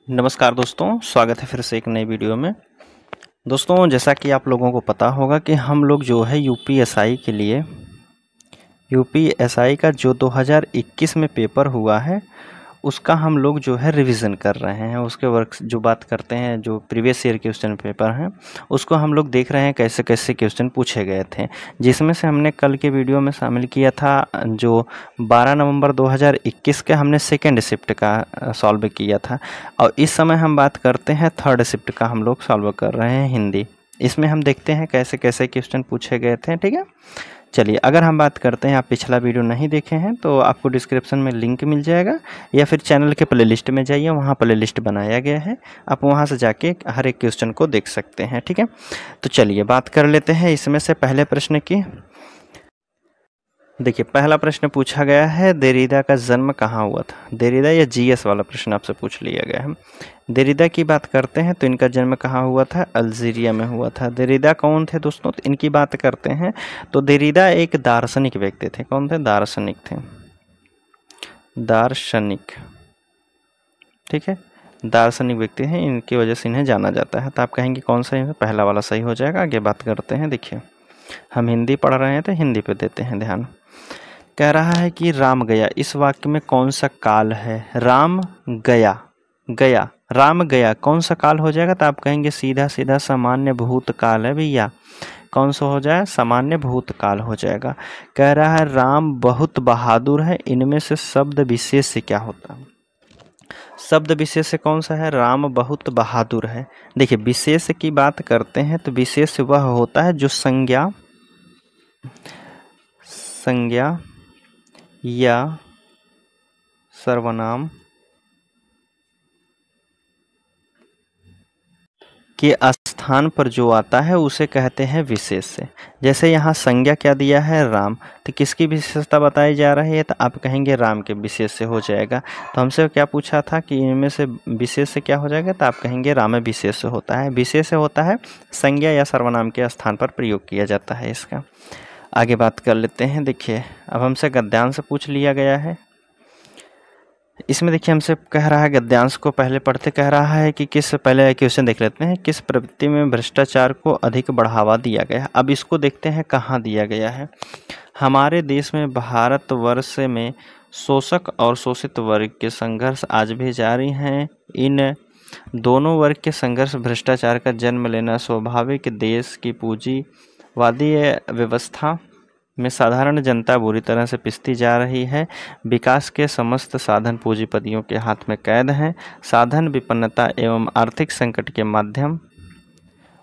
नमस्कार दोस्तों, स्वागत है फिर से एक नई वीडियो में। दोस्तों, जैसा कि आप लोगों को पता होगा कि हम लोग जो है यूपीएसआई के लिए यूपीएसआई का जो 2021 में पेपर हुआ है उसका हम लोग जो है रिवीजन कर रहे हैं। उसके वर्क जो बात करते हैं, जो प्रीवियस ईयर क्वेश्चन पेपर हैं उसको हम लोग देख रहे हैं कैसे कैसे क्वेश्चन पूछे गए थे, जिसमें से हमने कल के वीडियो में शामिल किया था जो 12 नवंबर 2021 के हमने सेकेंड शिफ्ट का सॉल्व किया था। और इस समय हम बात करते हैं थर्ड शिफ्ट का, हम लोग सॉल्व कर रहे हैं हिंदी। इसमें हम देखते हैं कैसे कैसे क्वेश्चन पूछे गए थे। ठीक है, चलिए अगर हम बात करते हैं, आप पिछला वीडियो नहीं देखे हैं तो आपको डिस्क्रिप्शन में लिंक मिल जाएगा, या फिर चैनल के प्लेलिस्ट में जाइए, वहाँ प्लेलिस्ट बनाया गया है, आप वहाँ से जाके हर एक क्वेश्चन को देख सकते हैं। ठीक है, तो चलिए बात कर लेते हैं इसमें से पहले प्रश्न की। देखिए, पहला प्रश्न पूछा गया है देरिदा का जन्म कहाँ हुआ था। देरिदा या जीएस वाला प्रश्न आपसे पूछ लिया गया है। देरिदा की बात करते हैं तो इनका जन्म कहाँ हुआ था, अल्जीरिया में हुआ था। देरिदा कौन थे दोस्तों, तो इनकी बात करते हैं तो देरिदा एक दार्शनिक व्यक्ति थे। कौन थे, दार्शनिक थे, दार्शनिक। ठीक है, दार्शनिक व्यक्ति हैं, इनकी वजह से इन्हें जाना जाता है। तो आप कहेंगे कौन सा है, पहला वाला सही हो जाएगा। आगे बात करते हैं। देखिए, हम हिंदी पढ़ रहे हैं तो हिंदी पे देते हैं ध्यान। कह रहा है कि राम गया, इस वाक्य में कौन सा काल है। राम गया, गया, राम गया, कौन सा काल हो जाएगा। तो आप कहेंगे सीधा सीधा सामान्य भूतकाल है भैया। कौन सा हो जाए, सामान्य भूतकाल हो जाएगा। कह रहा है राम बहुत बहादुर है, इनमें से शब्द विशेष से क्या होता है। शब्द विशेष से कौन सा है, राम बहुत बहादुर है। देखिए, विशेष की बात करते हैं तो विशेष वह होता है जो संज्ञा या सर्वनाम के स्थान पर जो आता है उसे कहते हैं विशेष से। जैसे यहाँ संज्ञा क्या दिया है, राम, तो किसकी विशेषता बताई जा रही है, तो आप कहेंगे राम के विशेष से हो जाएगा। तो हमसे क्या पूछा था कि इनमें से विशेष से क्या हो जाएगा, तो आप कहेंगे राम विशेष से होता है। विशेष से होता है संज्ञा या सर्वनाम के स्थान पर प्रयोग किया जाता है इसका। आगे बात कर लेते हैं। देखिए, अब हमसे गद्यांश से पूछ लिया गया है। इसमें देखिए हमसे कह रहा है, गद्यांश को पहले पढ़ते कह रहा है कि किस, पहले क्वेश्चन देख लेते हैं, किस प्रवृत्ति में भ्रष्टाचार को अधिक बढ़ावा दिया गया है। अब इसको देखते हैं कहाँ दिया गया है। हमारे देश में, भारतवर्ष में शोषक और शोषित वर्ग के संघर्ष आज भी जारी हैं। इन दोनों वर्ग के संघर्ष भ्रष्टाचार का जन्म लेना स्वाभाविक। देश की पूंजीवादी व्यवस्था में साधारण जनता बुरी तरह से पिसती जा रही है। विकास के समस्त साधन पूंजीपतियों के हाथ में कैद हैं। साधन विपन्नता एवं आर्थिक संकट के मध्यम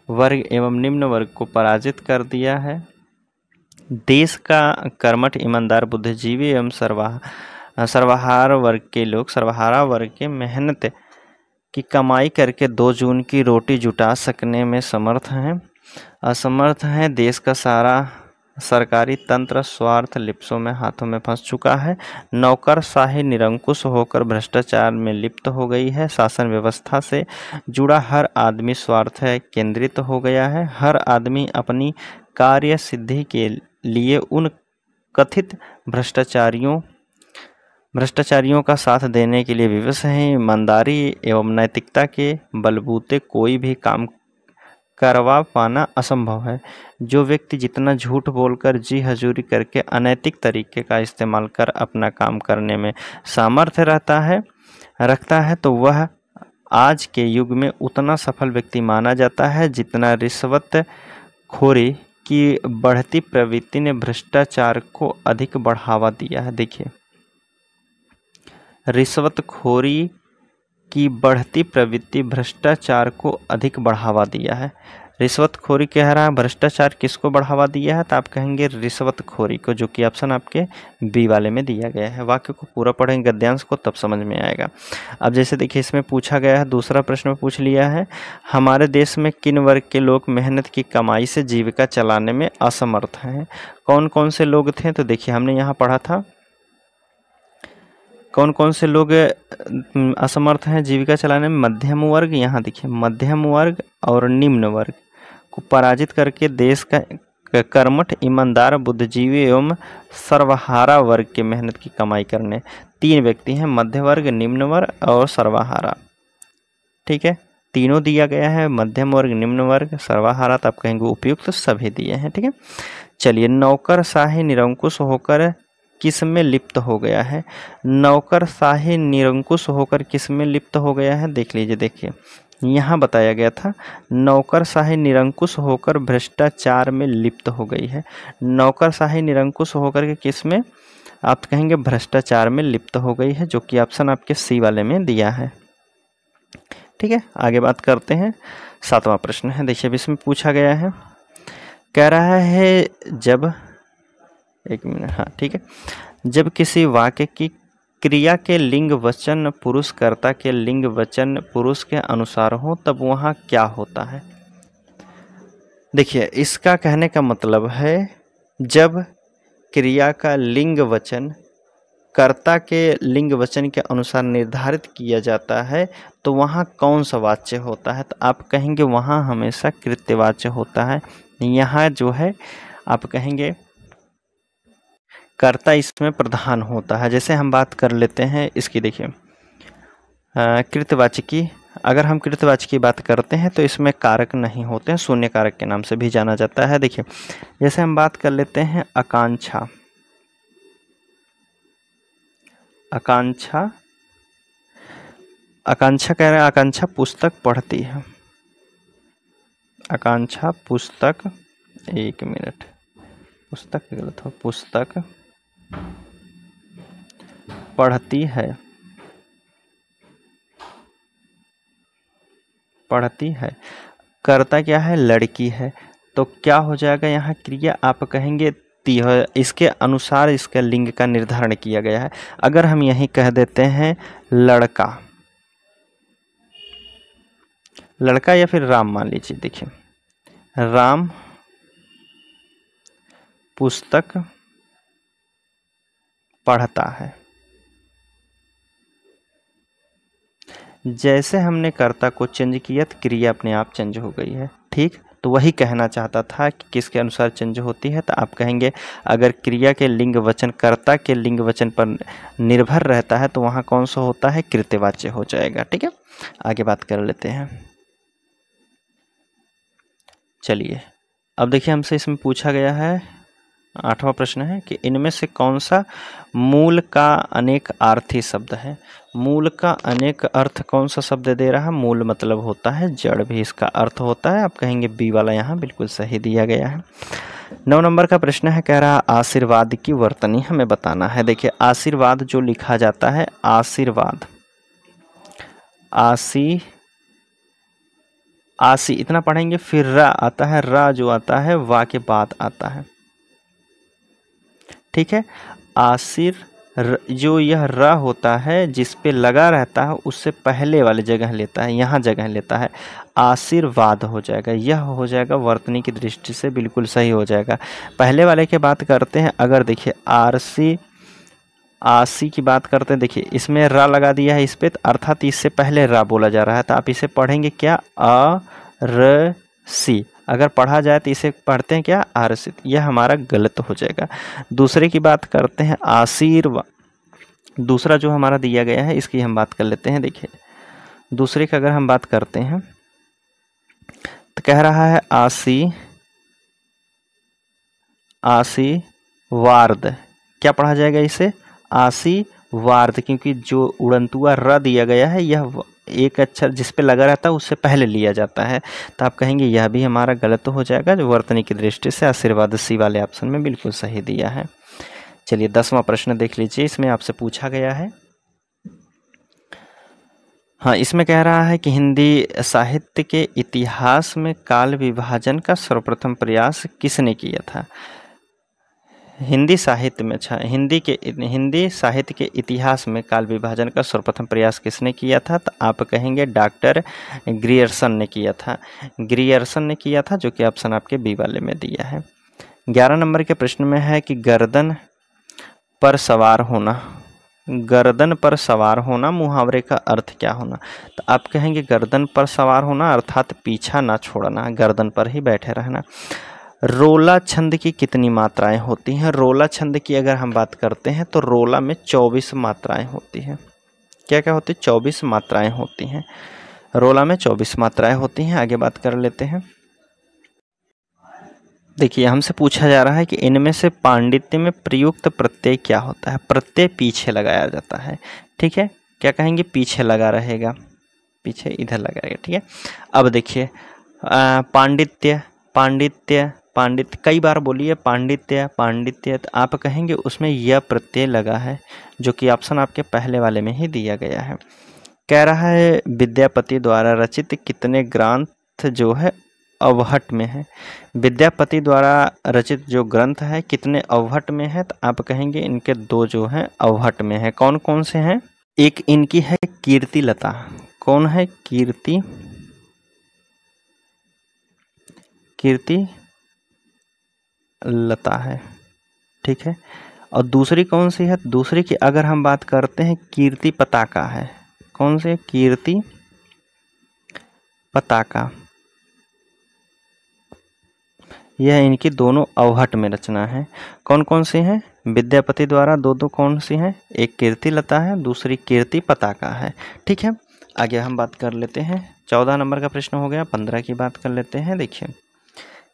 वर्ग एवं निम्न वर्ग को पराजित कर दिया है। देश का कर्मठ, ईमानदार, बुद्धिजीवी एवं सर्वहारा वर्ग के मेहनत की कमाई करके 2 जून की रोटी जुटा सकने में समर्थ हैं, असमर्थ हैं। देश का सारा सरकारी तंत्र स्वार्थ लिप्सों में, हाथों में फंस चुका है। नौकरशाही निरंकुश होकर भ्रष्टाचार में लिप्त हो गई है। शासन व्यवस्था से जुड़ा हर आदमी स्वार्थ केंद्रित हो गया है। हर आदमी अपनी कार्य सिद्धि के लिए उन कथित भ्रष्टाचारियों का साथ देने के लिए विवश है। ईमानदारी एवं नैतिकता के बलबूते कोई भी काम करवा पाना असंभव है। जो व्यक्ति जितना झूठ बोलकर, जी हजूरी करके, अनैतिक तरीके का इस्तेमाल कर अपना काम करने में सामर्थ्य रखता है तो वह आज के युग में उतना सफल व्यक्ति माना जाता है जितना रिश्वतखोरी की बढ़ती प्रवृत्ति ने भ्रष्टाचार को अधिक बढ़ावा दिया है। देखिए, रिश्वतखोरी की बढ़ती प्रवृत्ति भ्रष्टाचार को अधिक बढ़ावा दिया है। रिश्वतखोरी कह रहा है, भ्रष्टाचार किसको बढ़ावा दिया है, तो आप कहेंगे रिश्वतखोरी को, जो कि ऑप्शन आपके बी वाले में दिया गया है। वाक्य को पूरा पढ़ेंगे गद्यांश को, तब समझ में आएगा। अब जैसे देखिए, इसमें पूछा गया है, दूसरा प्रश्न में पूछ लिया है, हमारे देश में किन वर्ग के लोग मेहनत की कमाई से जीविका चलाने में असमर्थ हैं। कौन कौन से लोग थे, तो देखिए हमने यहाँ पढ़ा था कौन कौन से लोग असमर्थ हैं जीविका चलाने में। मध्यम वर्ग, यहाँ देखिए मध्यम वर्ग और निम्न वर्ग को पराजित करके देश का कर्मठ, ईमानदार, बुद्धिजीवी एवं सर्वहारा वर्ग के मेहनत की कमाई करने 3 व्यक्ति हैं, मध्य वर्ग, निम्न वर्ग और सर्वहारा। ठीक है, तीनों दिया गया है, मध्यम वर्ग, निम्न वर्ग, सर्वाहारा, तो आप कहेंगे उपयुक्त सभी दिए हैं। ठीक है, चलिए, नौकरशाही निरंकुश होकर किस में लिप्त हो गया है? नौकरशाही निरंकुश होकर किस में लिप्त हो गया है? देख लीजिए, देखिए यहाँ बताया गया था नौकरशाही निरंकुश होकर भ्रष्टाचार में लिप्त हो गई है। नौकरशाही निरंकुश होकर के किस में? आप कहेंगे भ्रष्टाचार में लिप्त हो गई है, जो कि ऑप्शन आपके सी वाले में दिया है। ठीक है, आगे बात करते हैं। 7वां प्रश्न है, देखिए इसमें पूछा गया है, कह रहा है जब, एक मिनट, हाँ ठीक है, जब किसी वाक्य की क्रिया के लिंग वचन पुरुष कर्ता के लिंग वचन पुरुष के अनुसार हो तब वहाँ क्या होता है? देखिए, इसका कहने का मतलब है जब क्रिया का लिंग वचन कर्ता के लिंग वचन के अनुसार निर्धारित किया जाता है तो वहाँ कौन सा वाच्य होता है? तो आप कहेंगे वहाँ हमेशा कृत्यवाच्य होता है। यहाँ जो है आप कहेंगे कर्ता इसमें प्रधान होता है। जैसे हम बात कर लेते हैं इसकी, देखिए कृत्यवाची की, अगर हम कृत्यवाची की बात करते हैं तो इसमें कारक नहीं होते हैं, शून्य कारक के नाम से भी जाना जाता है। देखिए जैसे हम बात कर लेते हैं आकांक्षा, आकांक्षा, आकांक्षा कह रहे हैं आकांक्षा पुस्तक पढ़ती है, आकांक्षा पुस्तक, एक मिनट, पुस्तक गलत हो, पुस्तक पढ़ती है, पढ़ती है, कर्ता क्या है? लड़की है, तो क्या हो जाएगा यहाँ क्रिया? आप कहेंगे ती है, इसके अनुसार इसका लिंग का निर्धारण किया गया है। अगर हम यही कह देते हैं लड़का, लड़का या फिर राम मान लीजिए, देखिए राम पुस्तक पढ़ता है, जैसे हमने कर्ता को चेंज किया तो क्रिया अपने आप चेंज हो गई है। ठीक, तो वही कहना चाहता था कि किसके अनुसार चेंज होती है, तो आप कहेंगे अगर क्रिया के लिंग वचन कर्ता के लिंग वचन पर निर्भर रहता है तो वहाँ कौन सा होता है? कृत्यवाच्य हो जाएगा। ठीक है, आगे बात कर लेते हैं। चलिए, अब देखिए हमसे इसमें पूछा गया है, 8वां प्रश्न है कि इनमें से कौन सा मूल का अनेक अर्थी शब्द है? मूल का अनेक अर्थ कौन सा शब्द दे रहा है? मूल मतलब होता है जड़, भी इसका अर्थ होता है। आप कहेंगे बी वाला यहाँ बिल्कुल सही दिया गया है। 9 नंबर का प्रश्न है, कह रहा आशीर्वाद की वर्तनी हमें बताना है। देखिए आशीर्वाद जो लिखा जाता है, आशीर्वाद, आशी इतना पढ़ेंगे, फिर रा आता है, रा जो आता है वा के बाद आता है। ठीक है, आशीर जो यह र होता है जिस पे लगा रहता है उससे पहले वाली जगह लेता है, यहाँ जगह लेता है, आशीर्वाद हो जाएगा। यह हो जाएगा वर्तनी की दृष्टि से बिल्कुल सही हो जाएगा। पहले वाले की बात करते हैं, अगर देखिए आरसी आशी की बात करते हैं, देखिए इसमें रा लगा दिया है इस पे, अर्थात इससे पहले रा बोला जा रहा है, तो आप इसे पढ़ेंगे क्या? अ र सी। अगर पढ़ा जाए तो इसे पढ़ते हैं क्या? आरसित। यह हमारा गलत हो जाएगा। दूसरे की बात करते हैं, आशीर्वाद, दूसरा जो हमारा दिया गया है इसकी हम बात कर लेते हैं। देखिए दूसरे की अगर हम बात करते हैं तो कह रहा है आशीवार्द। क्या पढ़ा जाएगा इसे? आशीवार्द, क्योंकि जो उड़नतुआ र दिया गया है यह एक अक्षर जिस पे लगा रहता है उससे पहले लिया जाता है, तो आप कहेंगे यह भी हमारा गलत हो जाएगा। जो वर्तनी की दृष्टि से आशीर्वाद सी वाले ऑप्शन में बिल्कुल सही दिया है। चलिए 10वां प्रश्न देख लीजिए, इसमें आपसे पूछा गया है, हाँ इसमें कह रहा है कि हिंदी साहित्य के इतिहास में काल विभाजन का सर्वप्रथम प्रयास किसने किया था? हिंदी साहित्य में, अच्छा हिंदी साहित्य के इतिहास में काल विभाजन का सर्वप्रथम प्रयास किसने किया था? तो आप कहेंगे डॉक्टर ग्रियर्सन ने किया था, ग्रियर्सन ने किया था, जो कि ऑप्शन आपके बी वाले में दिया है। 11 नंबर के प्रश्न में है कि गर्दन पर सवार होना, गर्दन पर सवार होना मुहावरे का अर्थ क्या होना? तो आप कहेंगे गर्दन पर सवार होना अर्थात पीछा ना छोड़ना, गर्दन पर ही बैठे रहना। रोला छंद की कितनी मात्राएं होती हैं? रोला छंद की अगर हम बात करते हैं तो रोला में 24 मात्राएं होती हैं। क्या क्या होती है? 24 मात्राएं होती हैं। रोला में 24 मात्राएं होती हैं। आगे बात कर लेते हैं। देखिए हमसे पूछा जा रहा है कि इनमें से पांडित्य में प्रयुक्त प्रत्यय क्या होता है। प्रत्यय पीछे लगाया जाता है, ठीक है। क्या कहेंगे, पीछे लगा रहेगा, पीछे इधर लगाएगा, ठीक है। अब देखिए पांडित्य पांडित्य पांडित्य, कई बार बोलिए पांडित्य पांडित्य, तो आप कहेंगे उसमें यह प्रत्यय लगा है, जो कि ऑप्शन आपके पहले वाले में ही दिया गया है। कह रहा है विद्यापति द्वारा रचित कितने ग्रंथ जो है अवहट में है। विद्यापति द्वारा रचित जो ग्रंथ है कितने अवहट में है, तो आप कहेंगे इनके 2 जो हैं अवहट में है। कौन कौन से हैं? एक इनकी है कीर्ति लता। कौन है? कीर्ति लता है, ठीक है। और दूसरी कौन सी है? दूसरी की अगर हम बात करते हैं कीर्ति पताका है। कौन से? कीर्ति पताका। यह इनकी दोनों अवहट में रचना है। कौन कौन सी हैं? विद्यापति द्वारा 2 कौन सी हैं? एक कीर्ति लता है, दूसरी कीर्ति पताका है, ठीक है। आगे हम बात कर लेते हैं। 14 नंबर का प्रश्न हो गया। 15 की बात कर लेते हैं। देखिए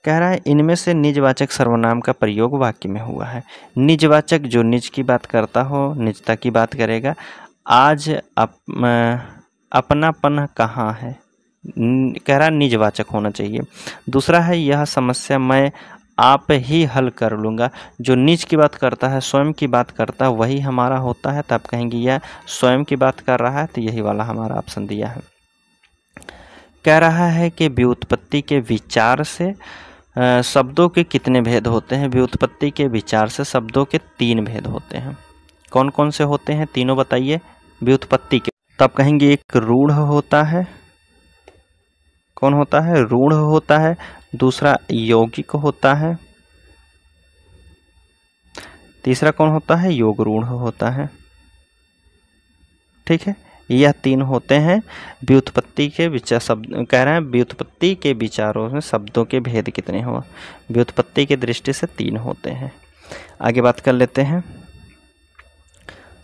कह रहा है इनमें से निजवाचक सर्वनाम का प्रयोग वाक्य में हुआ है। निजवाचक जो निज की बात करता हो, निजता की बात करेगा। आज अपनापन कहाँ है, कह रहा निजवाचक होना चाहिए। दूसरा है यह समस्या मैं आप ही हल कर लूँगा। जो निज की बात करता है, स्वयं की बात करता है, वही हमारा होता है, तो आप कहेंगे यह स्वयं की बात कर रहा है, तो यही वाला हमारा ऑप्शन दिया है। कह रहा है कि व्युत्पत्ति के विचार से शब्दों के कितने भेद होते हैं। व्युत्पत्ति के विचार से शब्दों के 3 भेद होते हैं। कौन कौन से होते हैं? तीनों बताइए व्युत्पत्ति के। तो आप कहेंगे एक रूढ़ होता है। कौन होता है? रूढ़ होता है। दूसरा यौगिक होता है। तीसरा कौन होता है? योग रूढ़ होता है, ठीक है। यह 3 होते हैं व्युत्पत्ति के विचार। शब्द कह रहे हैं व्युत्पत्ति के विचारों में शब्दों के भेद कितने हो। व्युत्पत्ति की दृष्टि से 3 होते हैं। आगे बात कर लेते हैं।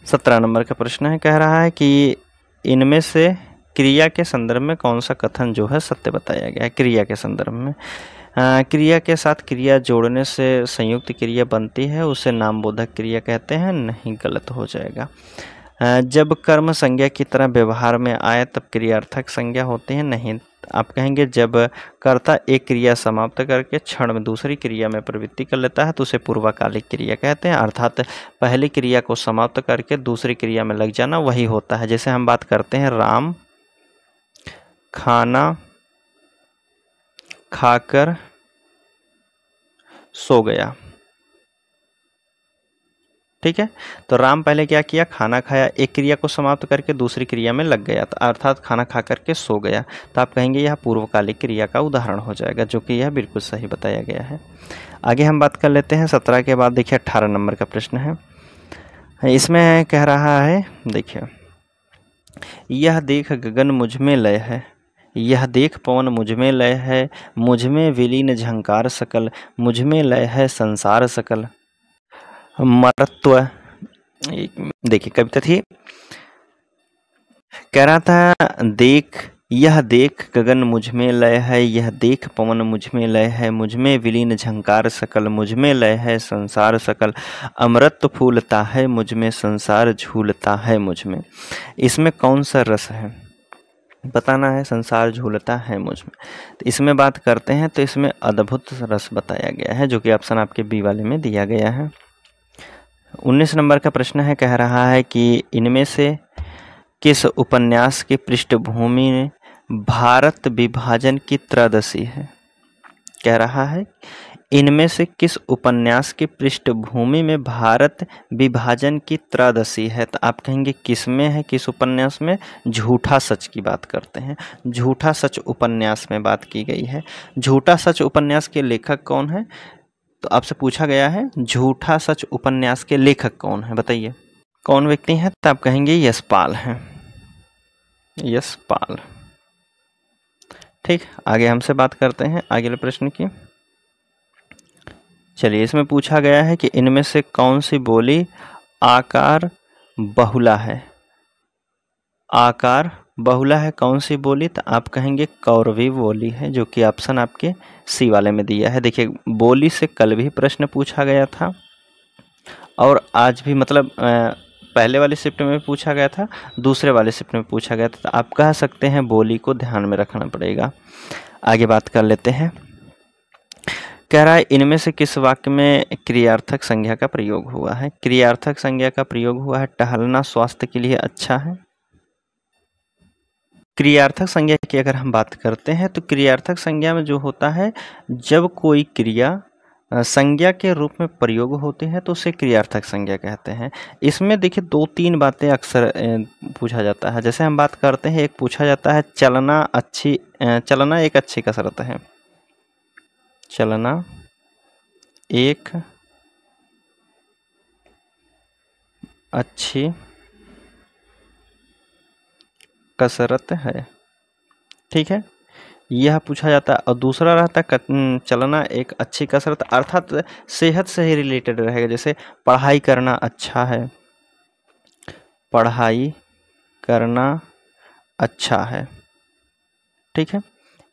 17 नंबर का प्रश्न है। कह रहा है कि इनमें से क्रिया के संदर्भ में कौन सा कथन जो है सत्य बताया गया है। क्रिया के संदर्भ में क्रिया के साथ क्रिया जोड़ने से संयुक्त क्रिया बनती है, उसे नामबोधक क्रिया कहते हैं। नहीं, गलत हो जाएगा। जब कर्म संज्ञा की तरह व्यवहार में आए तब क्रियार्थक संज्ञा होती है। नहीं, आप कहेंगे जब कर्ता एक क्रिया समाप्त करके क्षण में दूसरी क्रिया में प्रवृत्ति कर लेता है तो उसे पूर्वकालिक क्रिया कहते हैं। अर्थात पहली क्रिया को समाप्त करके दूसरी क्रिया में लग जाना वही होता है। जैसे हम बात करते हैं राम खाना खाकर सो गया, ठीक है। तो राम पहले क्या किया? खाना खाया, एक क्रिया को समाप्त करके दूसरी क्रिया में लग गया, तो अर्थात खाना खा करके सो गया। तो आप कहेंगे यह पूर्वकालिक क्रिया का उदाहरण हो जाएगा, जो कि यह बिल्कुल सही बताया गया है। आगे हम बात कर लेते हैं 17 के बाद। देखिए 18 नंबर का प्रश्न है। इसमें कह रहा है, देखिए यह देख गगन मुझ में लय है, यह देख पवन मुझ में लय है, मुझ में विलीन झंकार सकल, मुझ में लय है संसार सकल। मरत्व, देखिए कविता थी। कह रहा था देख, यह देख गगन मुझ में लय है, यह देख पवन मुझ में लय है, मुझ में विलीन झंकार सकल, मुझ में लय है संसार सकल। अमृत फूलता है मुझ में, संसार झूलता है मुझ में। इसमें कौन सा रस है बताना है। संसार झूलता है मुझ में, तो इसमें बात करते हैं तो इसमें अद्भुत रस बताया गया है, जो कि ऑप्शन आपके बी वाले में दिया गया है। 19 नंबर का प्रश्न है। कह रहा है कि इनमें से किस उपन्यास की पृष्ठभूमि में भारत विभाजन की त्रयोदशी है। कह रहा है इनमें से किस उपन्यास की पृष्ठभूमि में भारत विभाजन की त्रयोदशी है। तो आप कहेंगे किस में है, किस उपन्यास में? झूठा सच की बात करते हैं। झूठा सच उपन्यास में बात की गई है। झूठा सच उपन्यास के लेखक कौन है? तो आपसे पूछा गया है झूठा सच उपन्यास के लेखक कौन है, बताइए कौन व्यक्ति हैं। तो आप कहेंगे यशपाल हैं, यशपाल, ठीक। आगे हमसे बात करते हैं अगले प्रश्न की। चलिए, इसमें पूछा गया है कि इनमें से कौन सी बोली आकार बहुला है। आकार बहुला है कौन सी बोली, तो आप कहेंगे कौरवी बोली है, जो कि ऑप्शन आपके सी वाले में दिया है। देखिए बोली से कल भी प्रश्न पूछा गया था और आज भी, मतलब पहले वाले शिफ्ट में पूछा गया था, दूसरे वाले शिफ्ट में पूछा गया था, तो आप कह सकते हैं बोली को ध्यान में रखना पड़ेगा। आगे बात कर लेते हैं। कह रहा है इनमें से किस वाक्य में क्रियार्थक संज्ञा का प्रयोग हुआ है। क्रियार्थक संज्ञा का प्रयोग हुआ है टहलना स्वास्थ्य के लिए अच्छा है। क्रियार्थक संज्ञा की अगर हम बात करते हैं तो क्रियार्थक संज्ञा में जो होता है, जब कोई क्रिया संज्ञा के रूप में प्रयोग होते हैं तो उसे क्रियार्थक संज्ञा कहते हैं। इसमें देखिए 2-3 बातें अक्सर पूछा जाता है। जैसे हम बात करते हैं, एक पूछा जाता है चलना एक अच्छी कसरत है। चलना एक अच्छी कसरत है, ठीक है, यह पूछा जाता है। और दूसरा रहता है चलना एक अच्छी कसरत, अर्थात सेहत से ही रिलेटेड रहेगा। जैसे पढ़ाई करना अच्छा है, पढ़ाई करना अच्छा है, ठीक है,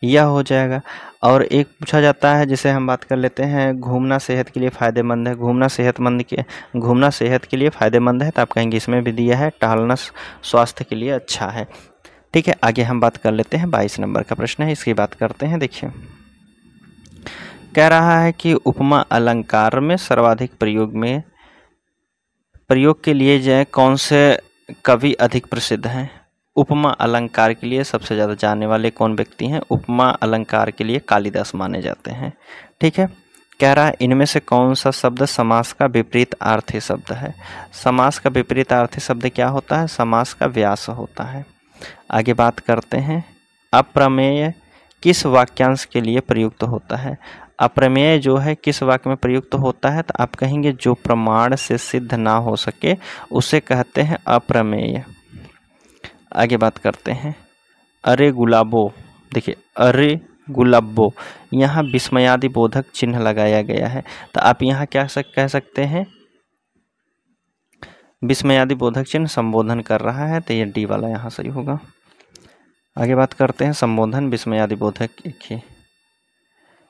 यह हो जाएगा। और एक पूछा जाता है, जैसे हम बात कर लेते हैं घूमना सेहत के लिए फ़ायदेमंद है। घूमना सेहत के लिए फ़ायदेमंद है, तो आप कहेंगे इसमें भी दिया है टहलना स्वास्थ्य के लिए अच्छा है, ठीक है। आगे हम बात कर लेते हैं, 22 नंबर का प्रश्न है, इसकी बात करते हैं। देखिए कह रहा है कि उपमा अलंकार में सर्वाधिक प्रयोग के लिए जो कौन से कवि अधिक प्रसिद्ध हैं। उपमा अलंकार के लिए सबसे ज़्यादा जानने वाले कौन व्यक्ति हैं। उपमा अलंकार के लिए कालिदास माने जाते हैं, ठीक है। कह रहा है इनमें से कौन सा शब्द समास का विपरीत आर्थी शब्द है। समास का विपरीत आर्थी शब्द क्या होता है, समास का व्यास होता है। आगे बात करते हैं, अप्रमेय किस वाक्यांश के लिए प्रयुक्त होता है। अप्रमेय जो है किस वाक्य में प्रयुक्त होता है, तो आप कहेंगे जो प्रमाण से सिद्ध ना हो सके उसे कहते हैं अप्रमेय। आगे बात करते हैं, अरे गुलाबो, देखिए अरे गुलाबो, यहाँ विस्मयादि बोधक चिन्ह लगाया गया है, तो आप यहाँ क्या कह सकते हैं, विस्मयादि बोधक चिन्ह संबोधन कर रहा है, तो ये डी वाला यहाँ सही होगा। आगे बात करते हैं, संबोधन विस्मयादि बोधक एक ही।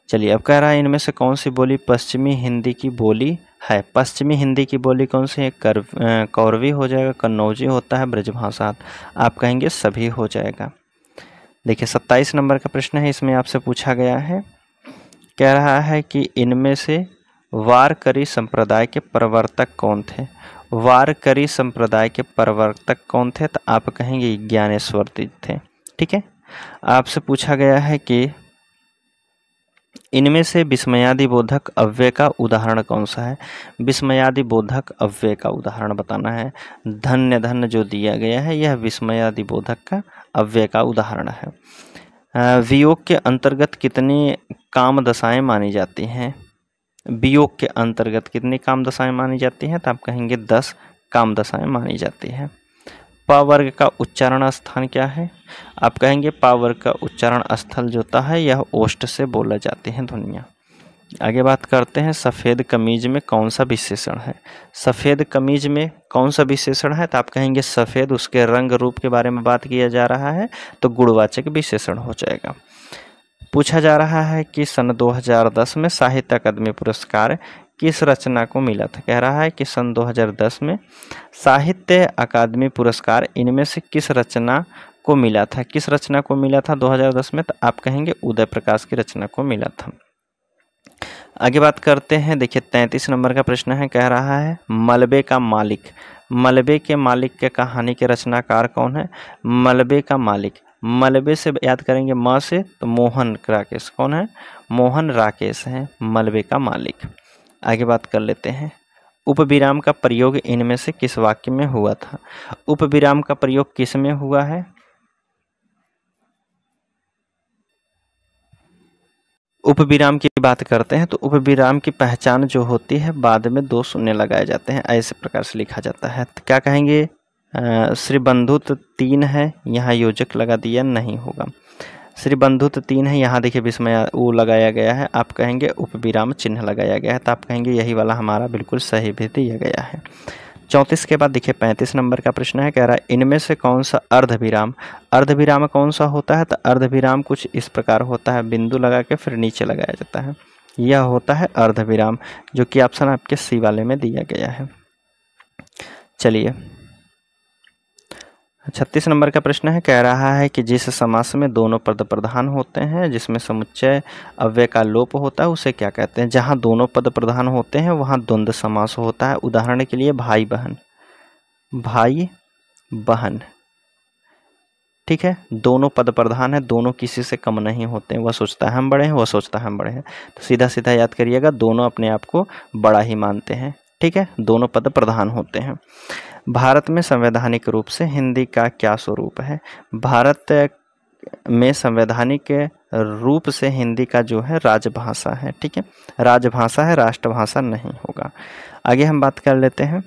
चलिए अब कह रहा है इनमें से कौन सी बोली पश्चिमी हिंदी की बोली है। पश्चिमी हिंदी की बोली कौन सी है, कौरवी हो जाएगा, कन्नौजी होता है, ब्रजभाषा, आप कहेंगे सभी हो जाएगा। देखिए 27 नंबर का प्रश्न है, इसमें आपसे पूछा गया है, कह रहा है कि इनमें से वारकरी संप्रदाय के प्रवर्तक कौन थे। वारकरी संप्रदाय के प्रवर्तक कौन थे, तो आप कहेंगे ज्ञानेश्वर तीर्थ थे, ठीक है। आपसे पूछा गया है कि इनमें से विस्मयादि बोधक अव्यय का उदाहरण कौन सा है। विस्मयादि बोधक अव्यय का उदाहरण बताना है। धन्य धन्य जो दिया गया है यह विस्मयादि बोधक का अव्यय का उदाहरण है। वियोग के अंतर्गत कितनी काम दशाएं मानी जाती हैं। वियोग के अंतर्गत कितनी काम दशाएं मानी जाती हैं, तो आप कहेंगे 10 काम दशाएं मानी जाती हैं। प वर्ग का उच्चारण स्थान क्या है, आप कहेंगे प वर्ग का उच्चारण स्थल जो होता है यह ओष्ठ से बोला जाती हैं ध्वनियाँ। आगे बात करते हैं, सफ़ेद कमीज में कौन सा विशेषण है। सफ़ेद कमीज में कौन सा विशेषण है, तो आप कहेंगे सफ़ेद, उसके रंग रूप के बारे में बात किया जा रहा है, तो गुणवाचक विशेषण हो जाएगा। पूछा जा रहा है कि सन 2010 में साहित्य अकादमी पुरस्कार किस रचना को मिला था। कह रहा है कि सन 2010 में साहित्य अकादमी पुरस्कार इनमें से किस रचना को मिला था। किस रचना को मिला था 2010 में, तो आप कहेंगे उदय प्रकाश की रचना को मिला था। आगे बात करते हैं, देखिए 33 नंबर का प्रश्न है, कह रहा है मलबे का मालिक। मलबे के मालिक के कहानी के रचनाकार कौन है। मलबे का मालिक, मलबे से याद करेंगे म से, तो मोहन राकेश, कौन है, मोहन राकेश हैं मलबे का मालिक। आगे बात कर लेते हैं, उपविराम का प्रयोग इनमें से किस वाक्य में हुआ था। उपविराम का प्रयोग किस में हुआ है। उपविराम की बात करते हैं तो उपविराम की पहचान जो होती है बाद में 2 शून्य लगाए जाते हैं, ऐसे प्रकार से लिखा जाता है। तो क्या कहेंगे, श्री बंधुत 3 है, यहाँ योजक लगा दिया, नहीं होगा। श्री बंधुत 3 है, यहाँ देखिए विस्मय वो लगाया गया है, आप कहेंगे उपविराम चिन्ह लगाया गया है, तो आप कहेंगे यही वाला हमारा बिल्कुल सही भी दिया गया है। 34 के बाद देखिए 35 नंबर का प्रश्न है, कह रहा है इनमें से कौन सा अर्धविराम, अर्धविराम कौन सा होता है? तो अर्धविराम कुछ इस प्रकार होता है, बिंदु लगा के फिर नीचे लगाया जाता है, यह होता है अर्धविराम, जो कि ऑप्शन आपके सी वाले में दिया गया है। चलिए 36 नंबर का प्रश्न है, कह रहा है कि जिस समास में दोनों पद प्रधान होते हैं, जिसमें समुच्चय अव्यय का लोप होता है, उसे क्या कहते हैं? जहाँ दोनों पद प्रधान होते हैं वहाँ द्वंद्व समास होता है। उदाहरण के लिए भाई बहन, भाई बहन, ठीक है, दोनों पद प्रधान है, दोनों किसी से कम नहीं होते हैं, वह सोचता है हम बड़े हैं, वह सोचता है हम बड़े हैं, तो सीधा सीधा याद करिएगा, दोनों अपने आप को बड़ा ही मानते हैं, ठीक है, दोनों पद प्रधान होते हैं। भारत में संवैधानिक रूप से हिंदी का क्या स्वरूप है? भारत में संवैधानिक रूप से हिंदी का जो है राजभाषा है, ठीक है, राजभाषा है, राष्ट्रभाषा नहीं होगा। आगे हम बात कर लेते हैं,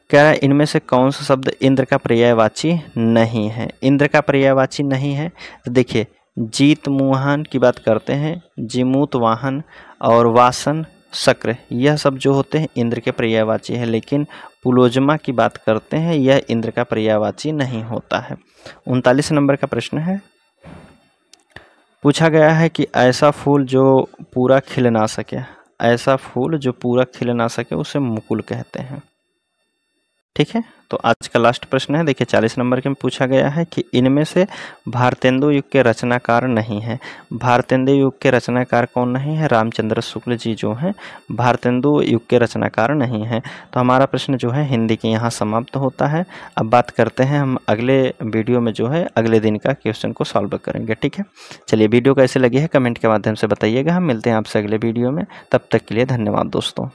कह रहा है इनमें से कौन सा शब्द इंद्र का पर्यायवाची नहीं है? इंद्र का पर्यायवाची नहीं है, तो देखिए जीत मुहान की बात करते हैं, जिमूत वाहन और वासन शक्र, यह सब जो होते हैं इंद्र के पर्यायवाची है, लेकिन पुलोजमा की बात करते हैं, यह इंद्र का पर्यायवाची नहीं होता है। 39 नंबर का प्रश्न है, पूछा गया है कि ऐसा फूल जो पूरा खिल ना सके, ऐसा फूल जो पूरा खिल ना सके उसे मुकुल कहते हैं, ठीक है। तो आज का लास्ट प्रश्न है, देखिए 40 नंबर के में पूछा गया है कि इनमें से भारतेंदु युग के रचनाकार नहीं है। भारतेंदु युग के रचनाकार कौन नहीं है? रामचंद्र शुक्ल जी जो हैं भारतेंदु युग के रचनाकार नहीं हैं। तो हमारा प्रश्न जो है हिंदी के यहाँ समाप्त होता है। अब बात करते हैं हम अगले वीडियो में, जो है अगले दिन का क्वेश्चन को सॉल्व करेंगे, ठीक है। चलिए वीडियो कैसे लगी है कमेंट के माध्यम से बताइएगा। हम मिलते हैं आपसे अगले वीडियो में, तब तक के लिए धन्यवाद दोस्तों।